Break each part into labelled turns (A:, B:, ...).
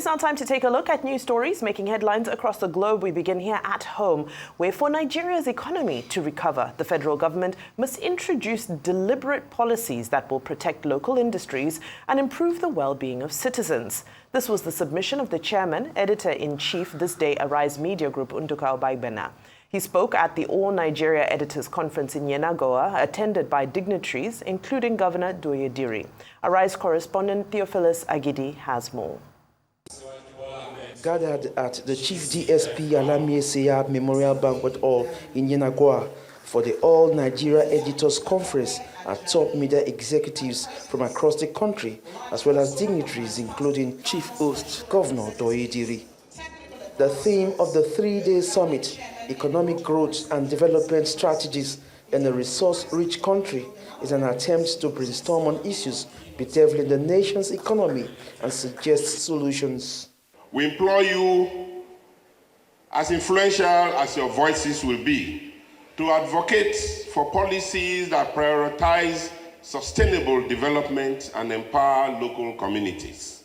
A: It's now time to take a look at news stories making headlines across the globe. We begin here at home, where for Nigeria's economy to recover, the federal government must introduce deliberate policies that will protect local industries and improve the well-being of citizens. This was the submission of the chairman, editor-in-chief this day, Arise Media Group, Nduka Obagbena. He spoke at the All Nigeria Editors Conference in Yenagoa, attended by dignitaries, including Governor Doyediri. Arise correspondent Theophilus Agidi has more.
B: Gathered at the Chief DSP Alami Seyab Memorial Banquet Hall in Yenagoa for the All Nigeria Editors Conference are top media executives from across the country, as well as dignitaries including Chief Host Governor Doyediri. The theme of the three-day summit, Economic Growth and Development Strategies in a Resource-Rich Country, is an attempt to brainstorm on issues bedeviling the nation's economy and suggest solutions.
C: We implore you, as influential as your voices will be, to advocate for policies that prioritize sustainable development and empower local communities.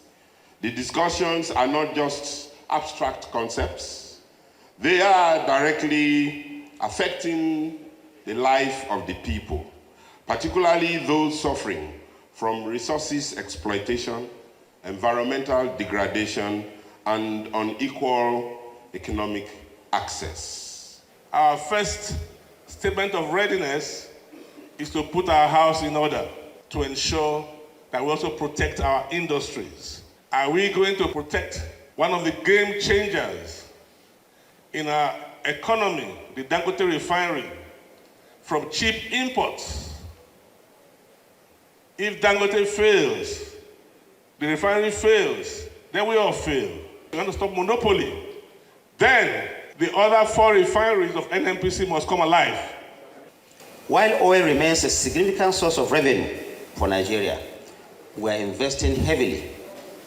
C: The discussions are not just abstract concepts. They are directly affecting the life of the people, particularly those suffering from resources exploitation, environmental degradation, and unequal economic access.
D: Our first statement of readiness is to put our house in order to ensure that we also protect our industries. Are we going to protect one of the game changers in our economy, the Dangote refinery, from cheap imports? If Dangote fails, the refinery fails, then we all fail. We want to stop monopoly. Then the other 4 refineries of NNPC must come alive.
E: While oil remains a significant source of revenue for Nigeria, we are investing heavily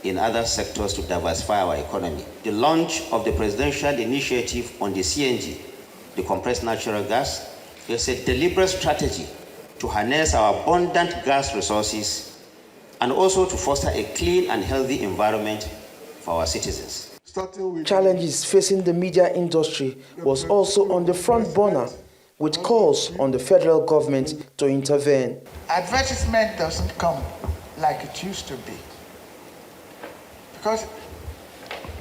E: in other sectors to diversify our economy. The launch of the presidential initiative on the CNG, the compressed natural gas, is a deliberate strategy to harness our abundant gas resources and also to foster a clean and healthy environment for our citizens.
B: Challenges facing the media industry was also on the front burner, with calls on the federal government to intervene.
F: Advertisement doesn't come like it used to be, because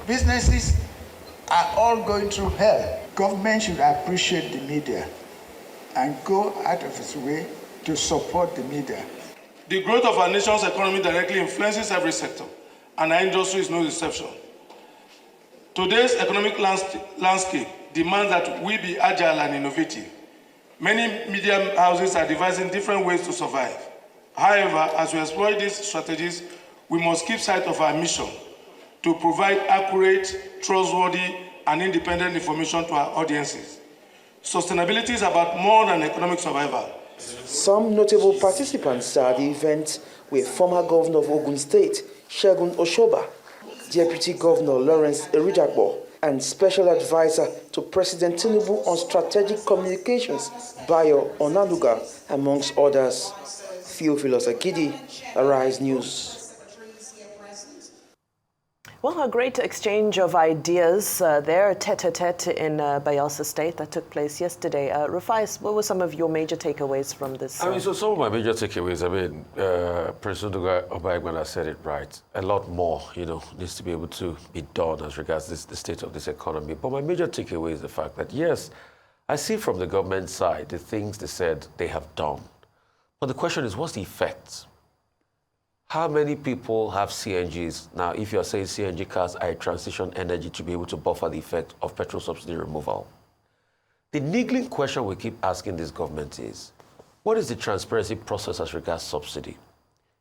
F: businesses are all going through hell. Government should appreciate the media and go out of its way to support the media.
D: The growth of our nation's economy directly influences every sector, and our industry is no exception. Today's economic landscape demands that we be agile and innovative. Many media houses are devising different ways to survive. However, as we exploit these strategies, we must keep sight of our mission to provide accurate, trustworthy, and independent information to our audiences. Sustainability is about more than economic survival.
B: Some notable participants at the event were former Governor of Ogun State, Segun Oshoba, Deputy Governor Lawrence Eridagbo, and Special Advisor to President Tinubu on Strategic Communications, Bayo Onanuga, amongst others. Theophilus Agidi, Arise News.
A: Well, a great exchange of ideas there, tete-a-tete in Bayelsa State that took place yesterday. Rufais, what were some of your major takeaways from this?
G: So some of my major takeaways, President Obagbena said it right. A lot more, needs to be able to be done as regards the state of this economy. But my major takeaway is the fact that, yes, I see from the government side the things they said they have done. But the question is, what's the effect? How many people have CNGs? Now, if you're saying CNG cars are a transition energy to be able to buffer the effect of petrol subsidy removal, the niggling question we keep asking this government is, what is the transparency process as regards subsidy?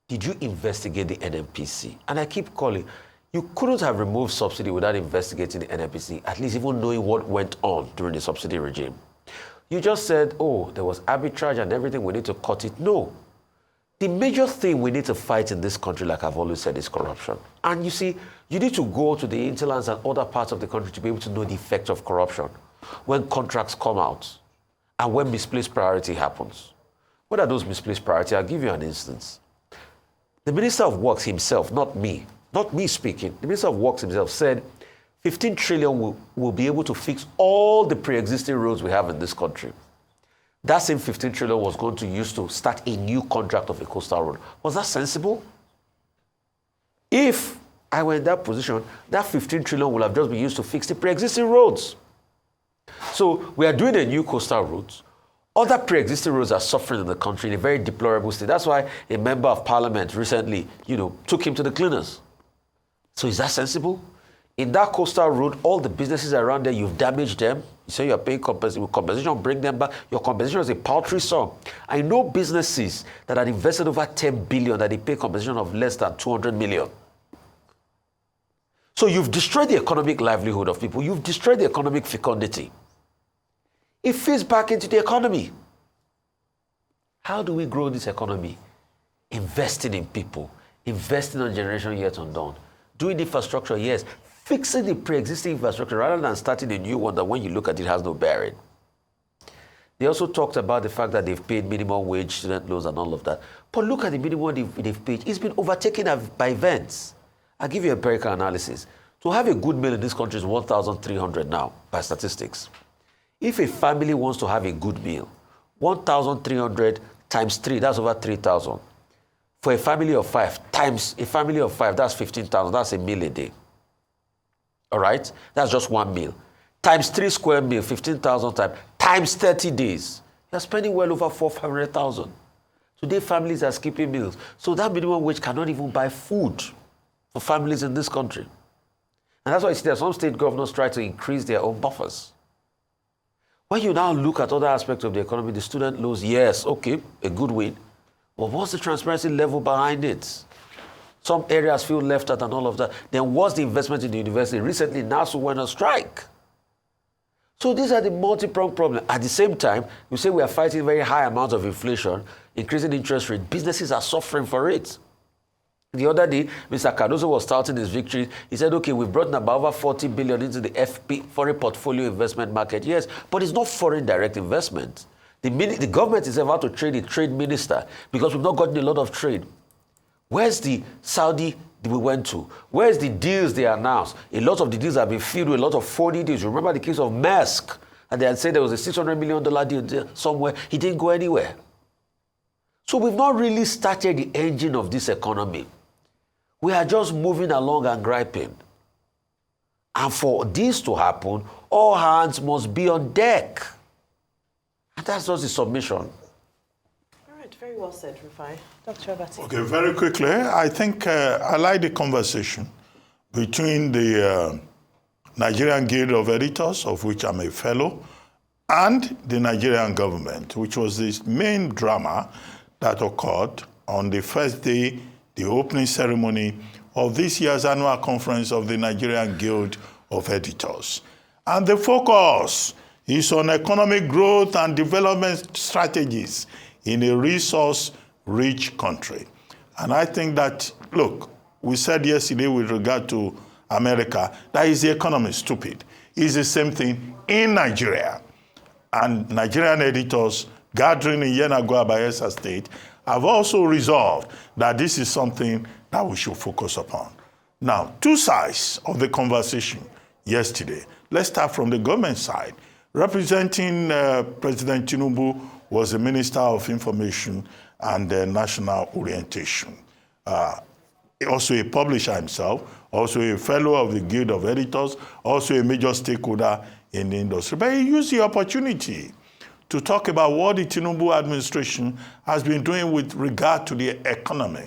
G: Did you investigate the NNPC? And I keep calling, you couldn't have removed subsidy without investigating the NNPC, at least even knowing what went on during the subsidy regime. You just said, oh, there was arbitrage and everything, we need to cut it. No. The major thing we need to fight in this country, like I've always said, is corruption. And you see, you need to go to the hinterlands and other parts of the country to be able to know the effect of corruption when contracts come out and when misplaced priority happens. What are those misplaced priorities? I'll give you an instance. The Minister of Works himself, not me, not me speaking, the Minister of Works himself said 15 trillion will be able to fix all the pre-existing roads we have in this country. That same 15 trillion was going to use to start a new contract of a coastal road. Was that sensible? If I were in that position, that 15 trillion would have just been used to fix the pre-existing roads. So we are doing a new coastal route. Other pre-existing roads are suffering in the country in a very deplorable state. That's why a member of parliament recently, took him to the cleaners. So is that sensible? In that coastal road, all the businesses around there, you've damaged them. You say you're paying compensation, bring them back. Your compensation is a paltry sum. I know businesses that had invested over 10 billion that they pay compensation of less than 200 million. So you've destroyed the economic livelihood of people. You've destroyed the economic fecundity. It feeds back into the economy. How do we grow this economy? Investing in people, investing on generation yet undone, doing infrastructure, yes, fixing the pre-existing infrastructure rather than starting a new one that when you look at it has no bearing. They also talked about the fact that they've paid minimum wage, student loans and all of that. But look at the minimum they've paid. It's been overtaken by events. I'll give you a empirical analysis. To have a good meal in this country is 1,300 now by statistics. If a family wants to have a good meal, 1,300 times 3, that's over 3,000. For a family of 5, times a family of 5, that's 15,000. That's a meal a day. All right? That's just one meal. Times 3 square meal, 15,000 times 30 days. You're spending well over 500,000. Today, families are skipping meals. So that minimum wage cannot even buy food for families in this country. And that's why you see that some state governors try to increase their own buffers. When you now look at other aspects of the economy, the student loans, yes, okay, a good win. But what's the transparency level behind it? Some areas feel left out and all of that. Then what's the investment in the university? Recently, NASU went on strike. So these are the multi-pronged problems. At the same time, you say we are fighting very high amounts of inflation, increasing interest rate. Businesses are suffering for it. The other day, Mr. Cardozo was touting his victory. He said, okay, we've brought about over 40 billion into the FP, foreign portfolio investment market. Yes, but it's not foreign direct investment. The government is about to trade a trade minister because we've not gotten a lot of trade. Where's the Saudi we went to? Where's the deals they announced? A lot of the deals have been filled with a lot of phony deals. Remember the case of Maersk? And they had said there was a $600 million deal somewhere. He didn't go anywhere. So we've not really started the engine of this economy. We are just moving along and griping. And for this to happen, all hands must be on deck. And that's just the submission.
A: All right, very well said, Rufai. Dr. Abati.
H: Okay, very quickly, I think I like the conversation between the Nigerian Guild of Editors, of which I'm a fellow, and the Nigerian government, which was this main drama that occurred on the first day, the opening ceremony of this year's annual conference of the Nigerian Guild of Editors. And the focus is on economic growth and development strategies in a resource-rich country. And I think that, look, we said yesterday with regard to America, that is the economy stupid. It's the same thing in Nigeria. And Nigerian editors gathering in Yenagoa, Bayelsa State have also resolved that this is something that we should focus upon. Now, two sides of the conversation yesterday. Let's start from the government side. Representing President Tinubu was the Minister of Information and National Orientation. Also a publisher himself, also a fellow of the Guild of Editors, also a major stakeholder in the industry. But he used the opportunity to talk about what the Tinubu administration has been doing with regard to the economy.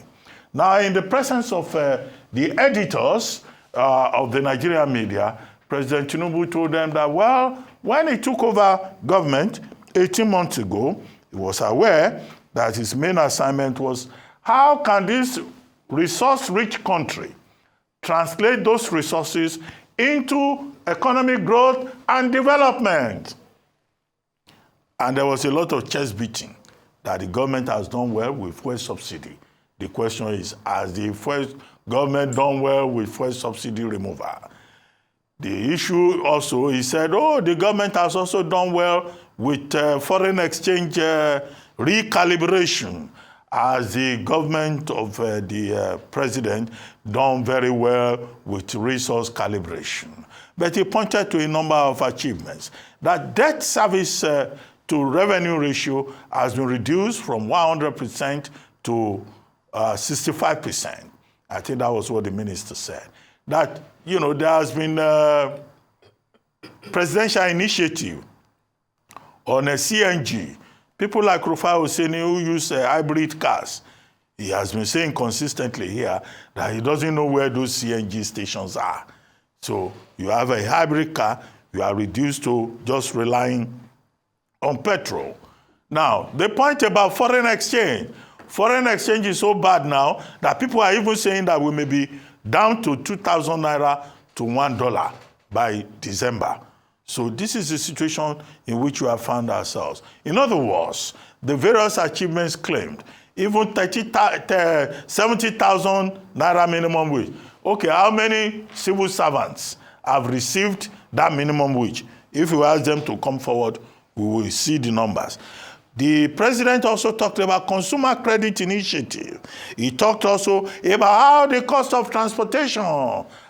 H: Now, in the presence of the editors of the Nigerian media, President Tinubu told them that, well, when he took over government 18 months ago, he was aware that his main assignment was how can this resource-rich country translate those resources into economic growth and development. And there was a lot of chest beating that the government has done well with fuel subsidy. The question is, has the government done well with fuel subsidy removal? The issue also, he said, oh, the government has also done well with foreign exchange recalibration. Has the government of the president done very well with resource calibration? But he pointed to a number of achievements. That debt service to revenue ratio has been reduced from 100% to 65%. I think that was what the minister said. That, there has been a presidential initiative on a CNG. People like Rufai Hosseini who use hybrid cars, he has been saying consistently here that he doesn't know where those CNG stations are. So you have a hybrid car, you are reduced to just relying on petrol. Now, the point about foreign exchange. Foreign exchange is so bad now that people are even saying that we may be down to 2,000 naira to $1 by December. So this is the situation in which we have found ourselves. In other words, the various achievements claimed, even 70,000 naira minimum wage. Okay, how many civil servants have received that minimum wage? If you ask them to come forward, we will see the numbers. The president also talked about consumer credit initiative. He talked also about how the cost of transportation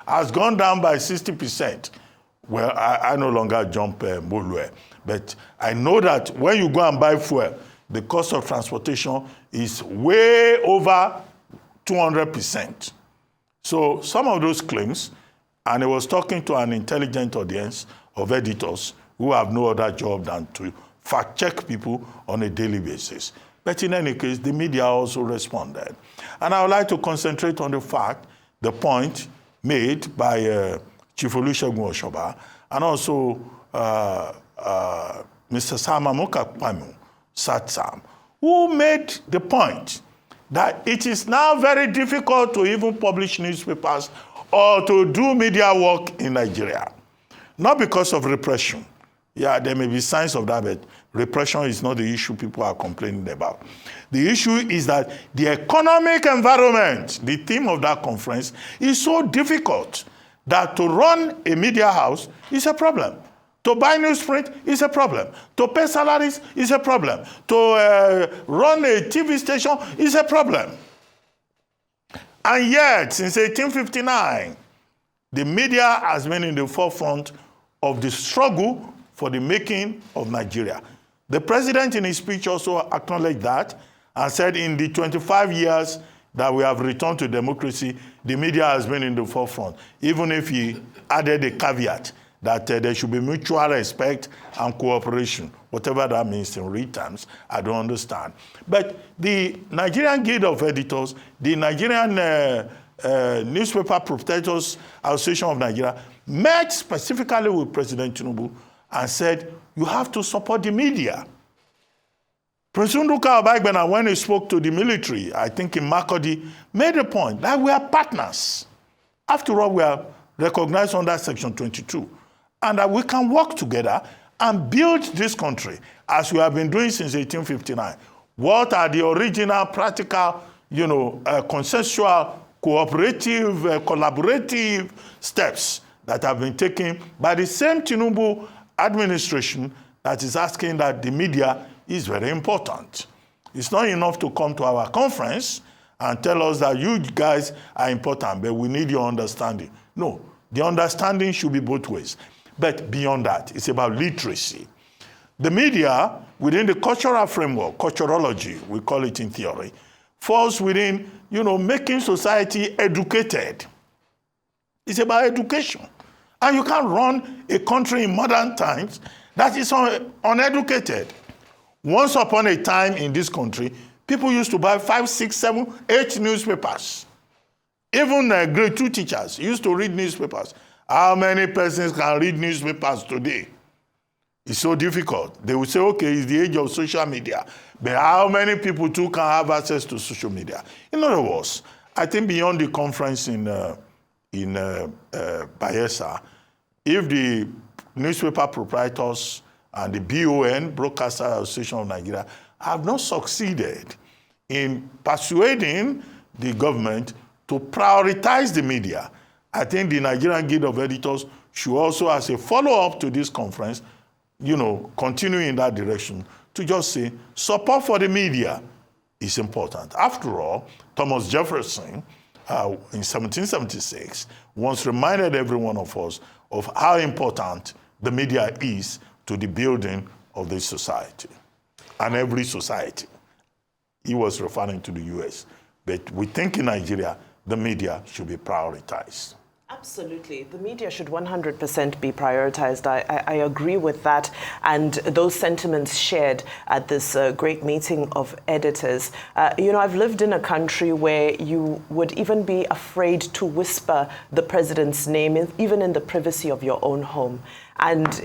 H: has gone down by 60%. Well, I no longer jump Molue, but I know that when you go and buy fuel, the cost of transportation is way over 200%. So some of those claims, and I was talking to an intelligent audience of editors who have no other job than to fact-check people on a daily basis. But in any case, the media also responded. And I would like to concentrate on the point made by Chief Olusegun Oshoba and also Mr. Sam Amokakpamu Satsam, who made the point that it is now very difficult to even publish newspapers or to do media work in Nigeria. Not because of repression. Yeah, there may be signs of that, but repression is not the issue people are complaining about. The issue is that the economic environment, the theme of that conference, is so difficult that to run a media house is a problem. To buy newsprint is a problem. To pay salaries is a problem. To run a TV station is a problem. And yet, since 1859, the media has been in the forefront of the struggle for the making of Nigeria. The president in his speech also acknowledged that and said in the 25 years that we have returned to democracy, the media has been in the forefront, even if he added a caveat that there should be mutual respect and cooperation, whatever that means in real terms, I don't understand. But the Nigerian Guild of Editors, the Nigerian Newspaper Proprietors Association of Nigeria, met specifically with President Tinubu and said, you have to support the media. President Nduka Obagbena, when he spoke to the military, I think in Makurdi, made a point that we are partners. After all, we are recognized under Section 22, and that we can work together and build this country, as we have been doing since 1859. What are the original, practical, consensual, cooperative, collaborative steps that have been taken by the same Tinubu administration that is asking that the media is very important. It's not enough to come to our conference and tell us that you guys are important, but we need your understanding. No, the understanding should be both ways. But beyond that, it's about literacy. The media, within the cultural framework, culturology, we call it in theory, falls within, making society educated. It's about education. And you can't run a country in modern times that is uneducated. Once upon a time in this country, people used to buy 5, 6, 7, 8 newspapers. Even grade 2 teachers used to read newspapers. How many persons can read newspapers today? It's so difficult. They will say, okay, it's the age of social media. But how many people too can have access to social media? In other words, I think beyond the conference in Bayelsa, if the newspaper proprietors and the BON, Broadcaster Association of Nigeria, have not succeeded in persuading the government to prioritize the media, I think the Nigerian Guild of Editors should also, as a follow-up to this conference, continue in that direction to just say, support for the media. is important. After all, Thomas Jefferson, in 1776, once reminded every one of us of how important the media is to the building of this society and every society. He was referring to the US. But we think in Nigeria, the media should be prioritized.
A: Absolutely. The media should 100% be prioritized. I agree with that. And those sentiments shared at this great meeting of editors. I've lived in a country where you would even be afraid to whisper the president's name, even in the privacy of your own home. And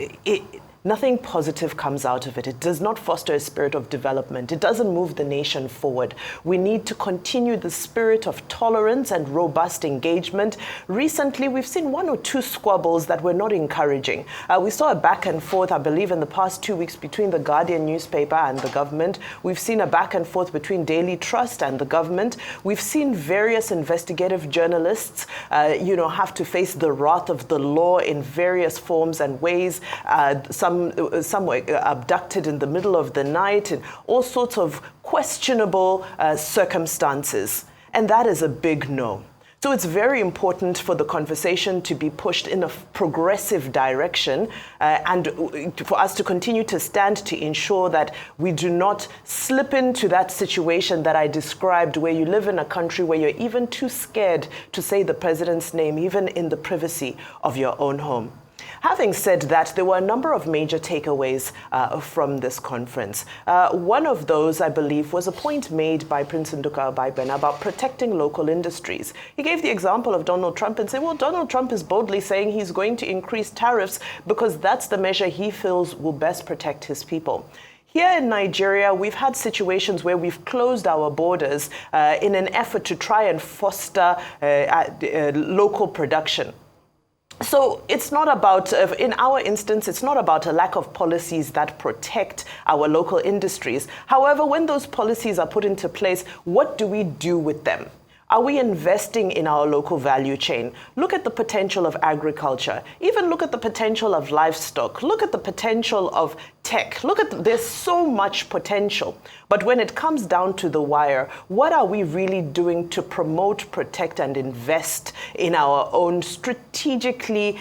A: nothing positive comes out of it. It does not foster a spirit of development. It doesn't move the nation forward. We need to continue the spirit of tolerance and robust engagement. Recently, we've seen one or two squabbles that were not encouraging. We saw a back and forth, I believe, in the past 2 weeks between the Guardian newspaper and the government. We've seen a back and forth between Daily Trust and the government. We've seen various investigative journalists, have to face the wrath of the law in various forms and ways. Some were abducted in the middle of the night and all sorts of questionable circumstances. And that is a big no. So it's very important for the conversation to be pushed in a progressive direction and for us to continue to stand to ensure that we do not slip into that situation that I described, where you live in a country where you're even too scared to say the president's name, even in the privacy of your own home. Having said that, there were a number of major takeaways from this conference. One of those, I believe, was a point made by Prince Nduka Obaigben about protecting local industries. He gave the example of Donald Trump and said, well, Donald Trump is boldly saying he's going to increase tariffs because that's the measure he feels will best protect his people. Here in Nigeria, we've had situations where we've closed our borders in an effort to try and foster local production. So it's not about, in our instance, it's not about a lack of policies that protect our local industries. However, when those policies are put into place, what do we do with them? Are we investing in our local value chain? Look at the potential of agriculture. Even look at the potential of livestock. Look at the potential of tech. There's so much potential. But when it comes down to the wire, what are we really doing to promote, protect, and invest in our own strategically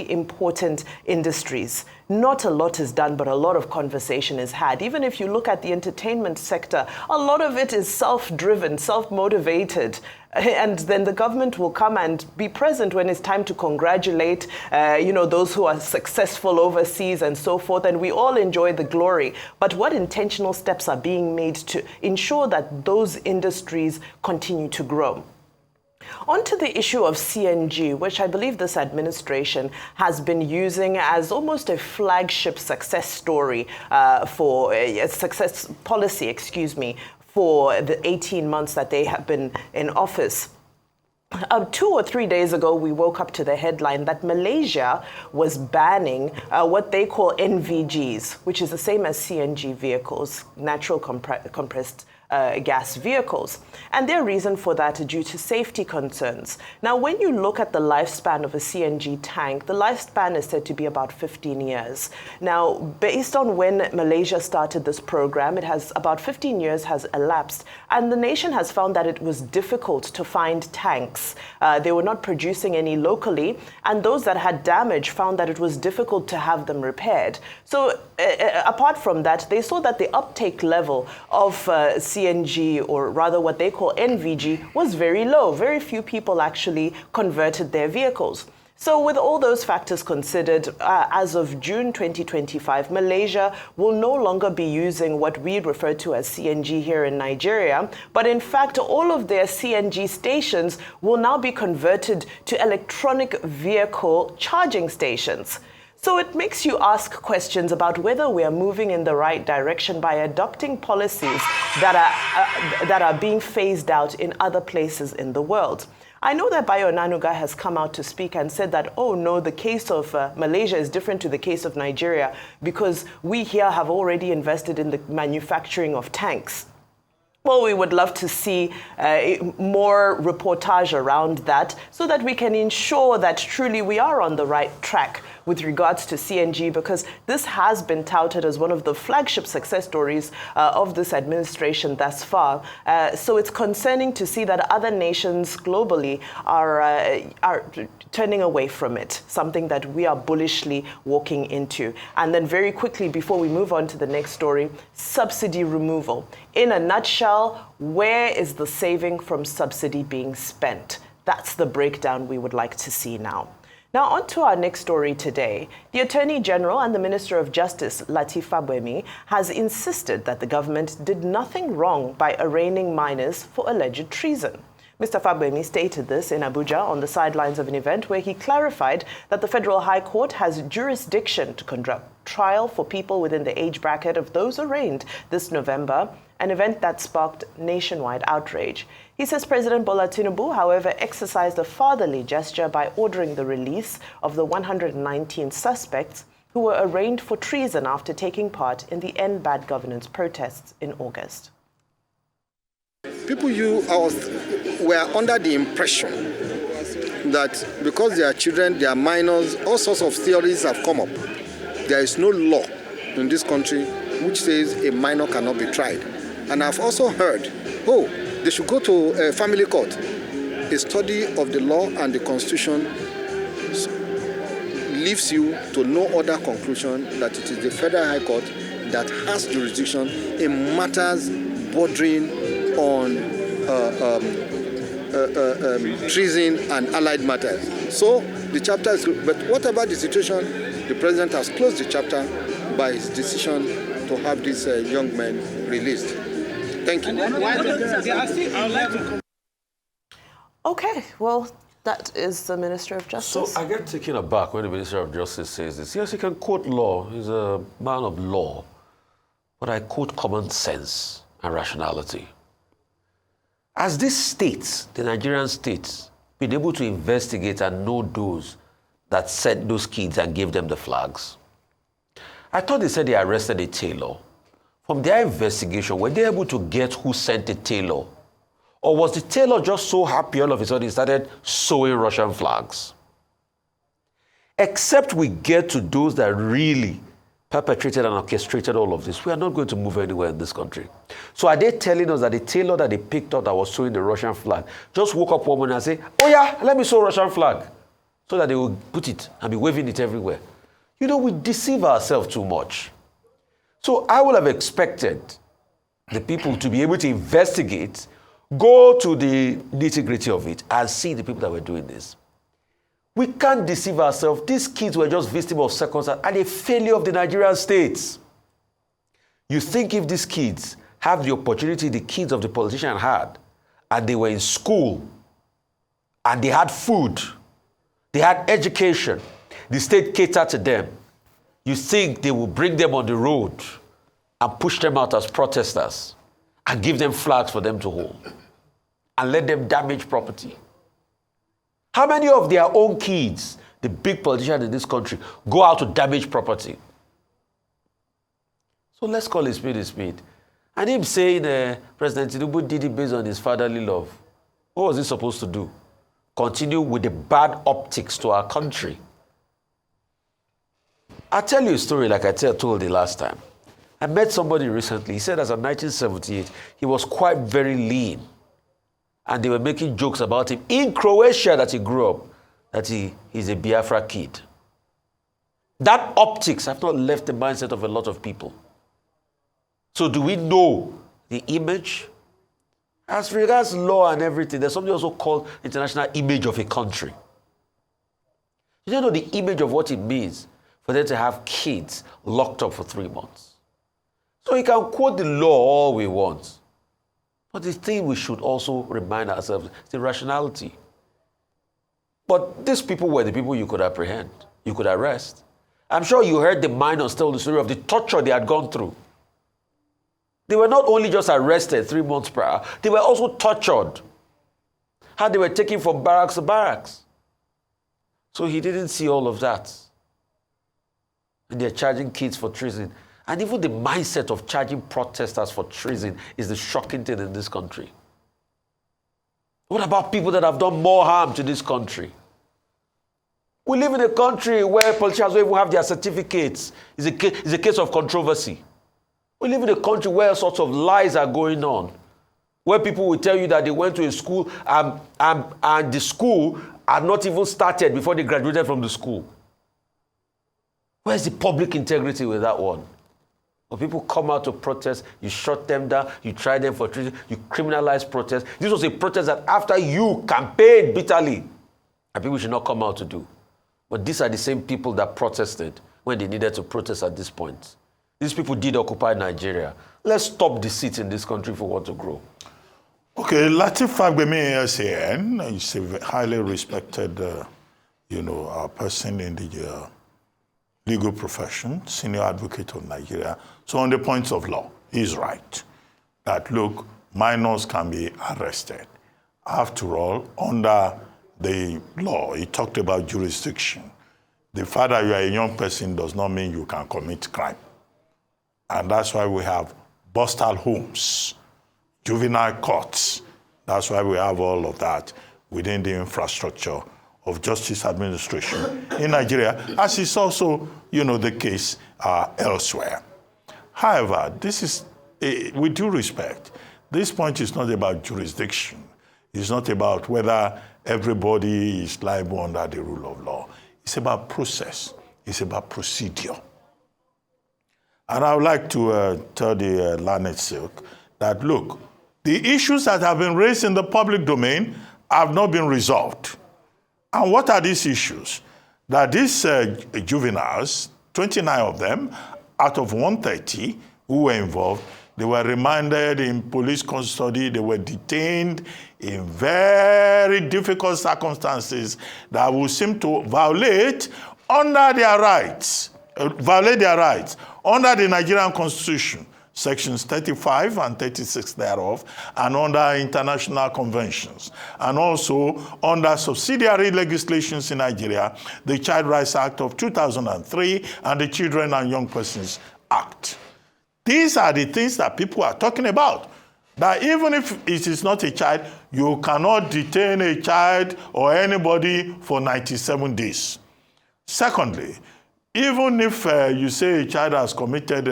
A: important industries? Not a lot is done, but a lot of conversation is had. Even if you look at the entertainment sector, a lot of it is self-driven, self-motivated. And then the government will come and be present when it's time to congratulate, those who are successful overseas and so forth. And we all enjoy the glory. But what intentional steps are being made to ensure that those industries continue to grow? On to the issue of CNG, which I believe this administration has been using as almost a flagship success story for a success policy, for the 18 months that they have been in office. 2 or 3 days ago, we woke up to the headline that Malaysia was banning what they call NVGs, which is the same as CNG vehicles, natural compressed gas vehicles. And their reason for that is due to safety concerns. Now, when you look at the lifespan of a CNG tank, the lifespan is said to be about 15 years. Now, based on when Malaysia started this program, it has about 15 years has elapsed, and the nation has found that it was difficult to find tanks. They were not producing any locally, and those that had damage found that it was difficult to have them repaired. So apart from that, they saw that the uptake level of CNG, or rather what they call NVG, was very low. Very few people actually converted their vehicles. So with all those factors considered, as of June 2025, Malaysia will no longer be using what we refer to as CNG here in Nigeria, but in fact, all of their CNG stations will now be converted to electronic vehicle charging stations. So it makes you ask questions about whether we are moving in the right direction by adopting policies that are being phased out in other places in the world. I know that Bayo Onanuga has come out to speak and said that, oh no, the case of Malaysia is different to the case of Nigeria because we here have already invested in the manufacturing of tanks. Well, we would love to see more reportage around that so that we can ensure that truly we are on the right track with regards to CNG, because this has been touted as one of the flagship success stories of this administration thus far. So it's concerning to see that other nations globally are turning away from it, something that we are bullishly walking into. And then very quickly, before we move on to the next story, subsidy removal. In a nutshell, where is the saving from subsidy being spent? That's the breakdown we would like to see now. Now, on to our next story today. The Attorney General and the Minister of Justice, Lateef Fagbemi, has insisted that the government did nothing wrong by arraigning minors for alleged treason. Mr. Fagbemi stated this in Abuja on the sidelines of an event where he clarified that the Federal High Court has jurisdiction to conduct trial for people within the age bracket of those arraigned this November, an event that sparked nationwide outrage. He says President Bola Tinubu, however, exercised a fatherly gesture by ordering the release of the 119 suspects who were arraigned for treason after taking part in the End Bad Governance protests in August.
I: People were under the impression that because they are children, they are minors, all sorts of theories have come up. There is no law in this country which says a minor cannot be tried. And I've also heard, they should go to a family court. A study of the law and the Constitution leaves you to no other conclusion that it is the Federal High Court that has jurisdiction in matters bordering on treason and allied matters. So the chapter is, but whatever the situation, the president has closed the chapter by his decision to have these young men released. Thank you.
A: Okay, well, that is the Minister of Justice.
G: So I get taken aback when the Minister of Justice says this. Yes, he can quote law. He's a man of law. But I quote common sense and rationality. As these states, the Nigerian states, been able to investigate and know those that sent those kids and gave them the flags? I thought they said they arrested a tailor. From their investigation, were they able to get who sent the tailor? Or was the tailor just so happy all of a sudden he started sewing Russian flags? Except we get to those that really perpetrated and orchestrated all of this, we are not going to move anywhere in this country. So are they telling us that the tailor that they picked up that was sewing the Russian flag just woke up one morning and say, oh yeah, let me sew Russian flag, so that they will put it and be waving it everywhere? You know, we deceive ourselves too much. So I would have expected the people to be able to investigate, go to the nitty-gritty of it, and see the people that were doing this. We can't deceive ourselves. These kids were just victims of circumstance and a failure of the Nigerian states. You think if these kids have the opportunity the kids of the politician had, and they were in school, and they had food, they had education, the state catered to them, you think they will bring them on the road and push them out as protesters and give them flags for them to hold and let them damage property? How many of their own kids, the big politicians in this country, go out to damage property? So let's call it spade a spade. And him saying President Tinubu did it based on his fatherly love. What was he supposed to do? Continue with the bad optics to our country? I'll tell you a story like I told the last time. I met somebody recently. He said as of 1978, he was quite very lean. And they were making jokes about him in Croatia that he grew up, that he's a Biafra kid. That optics have not left the mindset of a lot of people. So do we know the image? As regards law and everything, there's something also called international image of a country. You don't know the image of what it means for them to have kids locked up for 3 months. So we can quote the law all we want. But the thing we should also remind ourselves is the rationality. But these people were the people you could apprehend, you could arrest. I'm sure you heard the minors tell the story of the torture they had gone through. They were not only just arrested 3 months prior, they were also tortured. How they were taken from barracks to barracks. So he didn't see all of that. And they're charging kids for treason. And even the mindset of charging protesters for treason is the shocking thing in this country. What about people that have done more harm to this country? We live in a country where politicians don't even have their certificates. It's a case of controversy. We live in a country where all sorts of lies are going on, where people will tell you that they went to a school and the school had not even started before they graduated from the school. Where's the public integrity with that one? When people come out to protest, you shut them down, you try them for treason, you criminalize protest. This was a protest that after you campaigned bitterly, and people should not come out to do. But these are the same people that protested when they needed to protest at this point. These people did occupy Nigeria. Let's stop deceit in this country if we want to grow.
H: Okay, Latif Fagbemi SAN is a highly respected, person in the legal profession, senior advocate of Nigeria. So on the points of law, he's right. That, look, minors can be arrested. After all, under the law, he talked about jurisdiction. The fact that you are a young person does not mean you can commit crime. And that's why we have Bostal homes, juvenile courts. That's why we have all of that within the infrastructure of justice administration in Nigeria, as is also, the case elsewhere. However, this is, with due respect, this point is not about jurisdiction. It's not about whether everybody is liable under the rule of law. It's about process. It's about procedure. And I would like to tell the learned silk that, look, the issues that have been raised in the public domain have not been resolved. And what are these issues? That these juveniles, 29 of them, out of 130 who were involved, they were remanded in police custody. They were detained in very difficult circumstances that would seem to violate their rights under the Nigerian Constitution, sections 35 and 36 thereof, and under international conventions, and also under subsidiary legislations in Nigeria, the Child Rights Act of 2003 and the Children and Young Persons Act. These are the things that people are talking about. That even if it is not a child, you cannot detain a child or anybody for 97 days. Secondly, even if you say a child has committed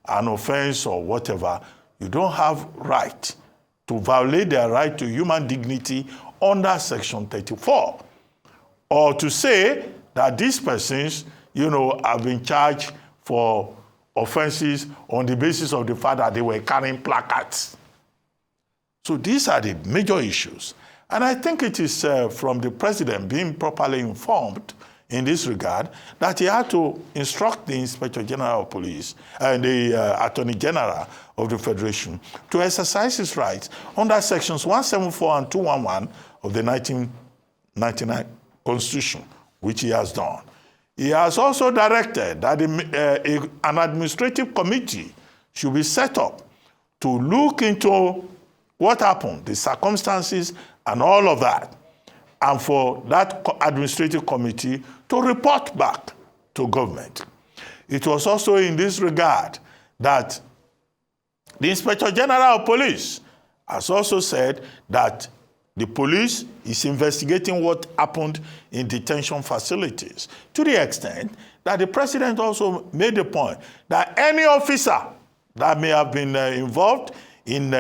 H: an offense or whatever, you don't have right to violate their right to human dignity under Section 34. Or to say that these persons, have been charged for offenses on the basis of the fact that they were carrying placards. So these are the major issues. And I think it is from the president being properly informed in this regard that he had to instruct the Inspector General of Police and the Attorney General of the Federation to exercise his rights under sections 174 and 211 of the 1999 Constitution, which he has done. He has also directed that an administrative committee should be set up to look into what happened, the circumstances, and all of that, and for that administrative committee to report back to government. It was also in this regard that the Inspector General of Police has also said that the police is investigating what happened in detention facilities, to the extent that the president also made the point that any officer that may have been involved in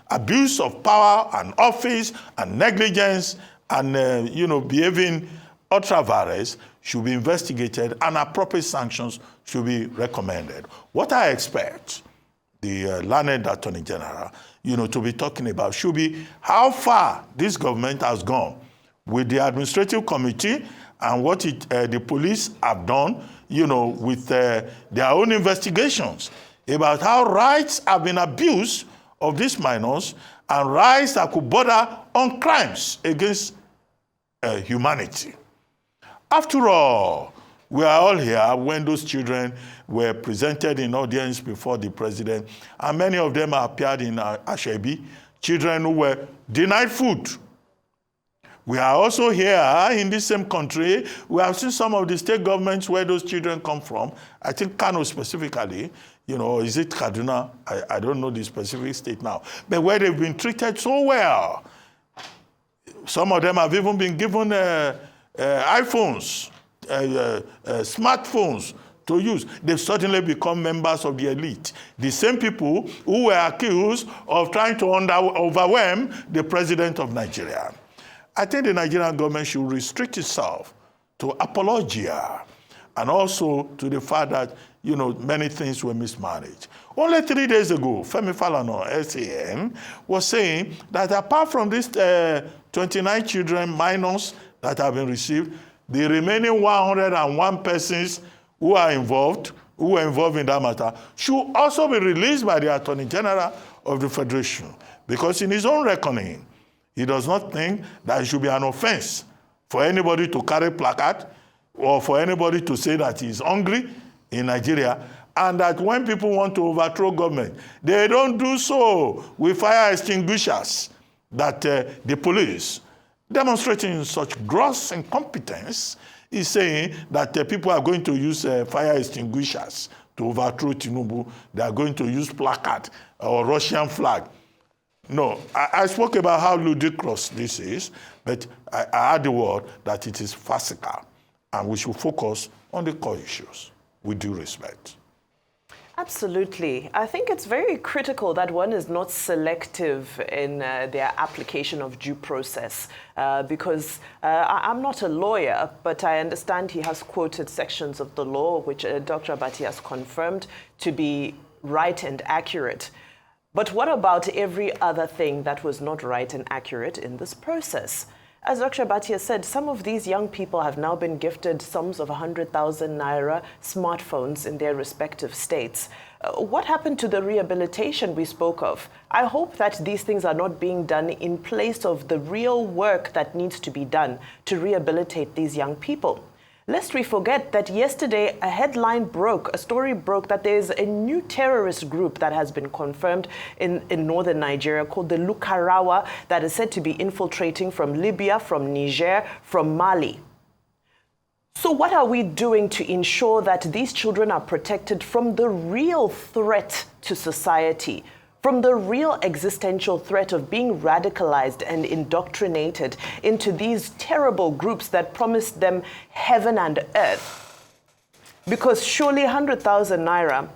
H: abuse of power and office and negligence and behaving ultra vires should be investigated and appropriate sanctions should be recommended. What I expect the learned Attorney General, to be talking about should be how far this government has gone with the administrative committee and what the police have done, with their own investigations about how rights have been abused of these minors and rights that could border on crimes against humanity. After all, we are all here when those children were presented in audience before the president, and many of them appeared in Ashebi, children who were denied food. We are also here in this same country. We have seen some of the state governments where those children come from. I think Kano specifically, is it Kaduna? I don't know the specific state now. But where they've been treated so well. Some of them have even been given iPhones smartphones to use. They've suddenly become members of the elite. The same people who were accused of trying to overwhelm the president of Nigeria. I think the Nigerian government should restrict itself to apologia and also to the fact that, many things were mismanaged. Only 3 days ago, Femi Falana, SAN, was saying that apart from these 29 children, minors that have been received, the remaining 101 persons who were involved in that matter, should also be released by the Attorney General of the Federation. Because in his own reckoning, he does not think that it should be an offense for anybody to carry placard or for anybody to say that he is hungry in Nigeria, and that when people want to overthrow government, they don't do so with fire extinguishers, that the police, demonstrating such gross incompetence, is saying that people are going to use fire extinguishers to overthrow Tinubu. They are going to use placard or Russian flag. No, I spoke about how ludicrous this is, but I add the word that it is farcical, and we should focus on the core issues with due respect.
A: Absolutely. I think it's very critical that one is not selective in their application of due process, because I'm not a lawyer, but I understand he has quoted sections of the law which Dr. Abati has confirmed to be right and accurate. But what about every other thing that was not right and accurate in this process? As Dr. Abati has said, some of these young people have now been gifted sums of 100,000 naira smartphones in their respective states. What happened to the rehabilitation we spoke of? I hope that these things are not being done in place of the real work that needs to be done to rehabilitate these young people. Lest we forget that yesterday a story broke that there is a new terrorist group that has been confirmed in northern Nigeria called the Lukarawa that is said to be infiltrating from Libya, from Niger, from Mali. So what are we doing to ensure that these children are protected from the real threat to society, from the real existential threat of being radicalized and indoctrinated into these terrible groups that promised them heaven and earth? Because surely 100,000 naira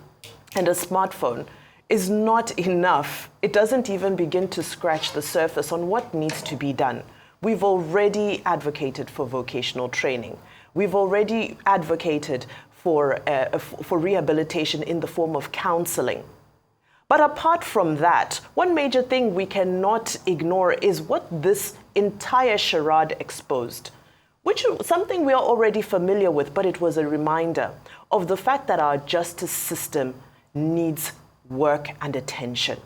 A: and a smartphone is not enough. It doesn't even begin to scratch the surface on what needs to be done. We've already advocated for vocational training. We've already advocated for rehabilitation in the form of counseling. But apart from that, one major thing we cannot ignore is what this entire charade exposed, which is something we are already familiar with, but it was a reminder of the fact that our justice system needs work and attention.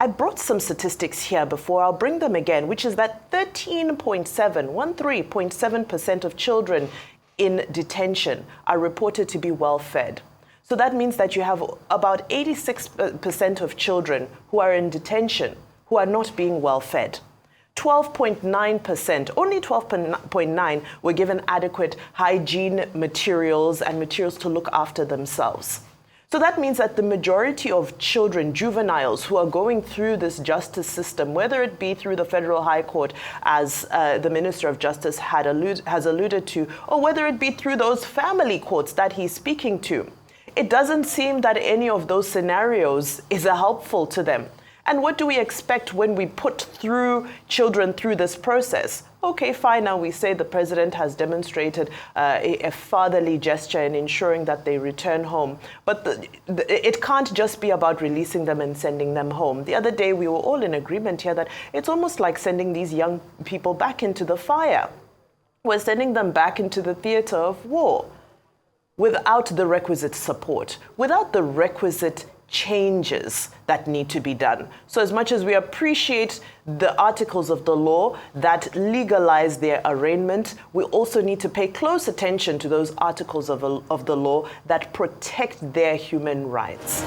A: I brought some statistics here before, I'll bring them again, which is that 13.7% of children in detention are reported to be well fed. So that means that you have about 86% of children who are in detention who are not being well fed. 12.9%, only 12.9% were given adequate hygiene materials and materials to look after themselves. So that means that the majority of children, juveniles, who are going through this justice system, whether it be through the Federal High Court, as the Minister of Justice has alluded to, or whether it be through those family courts that he's speaking to, it doesn't seem that any of those scenarios is helpful to them. And what do we expect when we put children through this process? Okay, fine, now we say the president has demonstrated a fatherly gesture in ensuring that they return home. But it can't just be about releasing them and sending them home. The other day, we were all in agreement here that it's almost like sending these young people back into the fire. We're sending them back into the theater of war, without the requisite support, without the requisite changes that need to be done. So as much as we appreciate the articles of the law that legalize their arraignment, we also need to pay close attention to those articles of the law that protect their human rights.